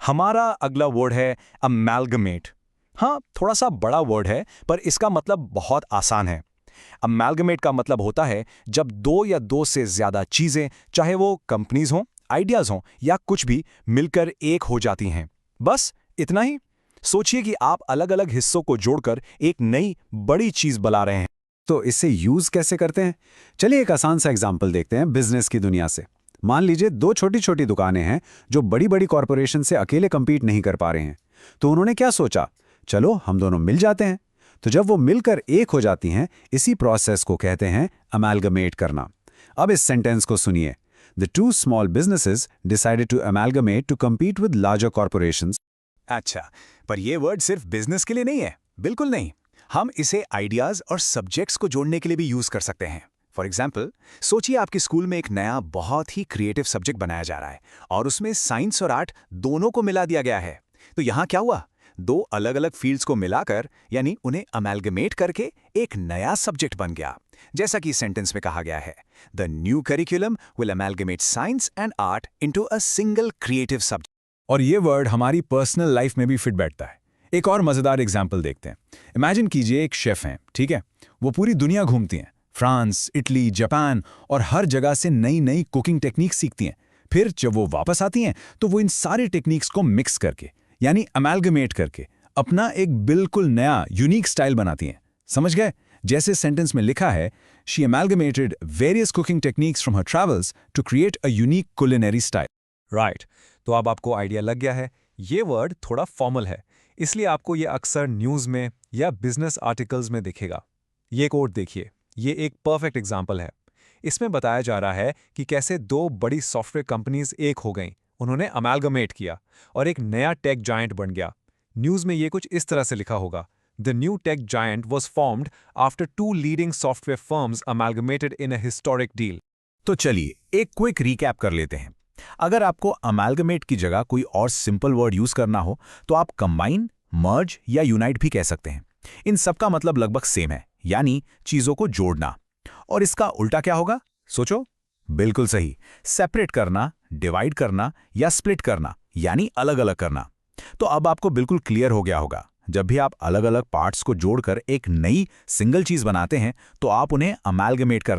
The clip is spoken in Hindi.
हमारा अगला वर्ड है अमैल्गमेट। हाँ, थोड़ा सा बड़ा वर्ड है पर इसका मतलब बहुत आसान है। अमैल्गमेट का मतलब होता है जब दो या दो से ज्यादा चीजें, चाहे वो कंपनीज हों, आइडियाज हों या कुछ भी, मिलकर एक हो जाती हैं। बस इतना ही। सोचिए कि आप अलग अलग हिस्सों को जोड़कर एक नई बड़ी चीज बना रहे हैं। तो इससे यूज कैसे करते हैं? चलिए एक आसान सा एग्जांपल देखते हैं बिजनेस की दुनिया से। मान लीजिए दो छोटी छोटी दुकानें हैं जो बड़ी बड़ी कॉरपोरेशन से अकेले compete नहीं कर पा रहे हैं। तो उन्होंने क्या सोचा, चलो हम दोनों मिल जाते हैं। तो जब वो मिलकर एक हो जाती हैं, इसी प्रोसेस को कहते हैं अमैल्गमेट करना। अब इस सेंटेंस को सुनिए। The two small businesses decided to amalgamate to compete with larger corporations. अच्छा, पर यह वर्ड सिर्फ बिजनेस के लिए नहीं है। बिल्कुल नहीं। हम इसे आइडियाज और सब्जेक्ट्स को जोड़ने के लिए भी यूज कर सकते हैं। फॉर एग्जाम्पल, सोचिए आपके स्कूल में एक नया बहुत ही क्रिएटिव सब्जेक्ट बनाया जा रहा है और उसमें साइंस और आर्ट दोनों को मिला दिया गया है। तो यहाँ क्या हुआ? दो अलग अलग फील्ड्स को मिलाकर, यानी उन्हें अमैल्गमेट करके एक नया सब्जेक्ट बन गया। जैसा कि सेंटेंस में कहा गया है, the new curriculum will amalgamate science and art into a single creative subject. और ये वर्ड हमारी पर्सनल लाइफ में भी फिट बैठता है। एक और मजेदार एग्जाम्पल देखते हैं। इमेजिन कीजिए एक शेफ हैं, ठीक है? वो पूरी दुनिया घूमती हैं, फ्रांस, इटली, जापान, और हर जगह से नई नई कुकिंग टेक्निक सीखती हैं। फिर जब वो वापस आती हैं तो वो इन सारे टेक्निक्स को मिक्स करके, यानी अमैल्गमेट करके, अपना एक बिल्कुल नया यूनिक स्टाइल बनाती हैं। समझ गए? जैसे सेंटेंस में लिखा है, she amalgamated various cooking techniques from her travels to create a unique culinary style. Right. तो अब आपको आइडिया लग गया है। ये वर्ड थोड़ा फॉर्मल है, इसलिए आपको ये अक्सर न्यूज़ में या बिजनेस आर्टिकल्स में दिखेगा। ये कोट देखिए, ये एक परफेक्ट एग्जाम्पल है। इसमें बताया जा रहा है कि कैसे दो बड़ी सॉफ्टवेयर कंपनीज एक हो गईं, उन्होंने अमैल्गमेट किया और एक नया टेक जायंट बन गया। न्यूज़ में ये कुछ इस तरह से लिखा होगा, the new tech giant was formed after two leading software firms amalgamated in a historic deal. तो चलिए एक क्विक रिकैप कर लेते हैं। अगर आपको अमैल्गमेट की जगह कोई और सिंपल वर्ड यूज करना हो तो आप कंबाइन, मर्ज या यूनाइट भी कह सकते हैं। इन सब का मतलब लगभग सेम है, यानी चीजों को जोड़ना। और इसका उल्टा क्या होगा? सोचो। बिल्कुल सही, सेपरेट करना, डिवाइड करना या स्प्लिट करना, यानी अलग अलग करना। तो अब आपको बिल्कुल क्लियर हो गया होगा, जब भी आप अलग अलग पार्ट्स को जोड़कर एक नई सिंगल चीज बनाते हैं तो आप उन्हें अमैल्गमेट कर रहे हैं।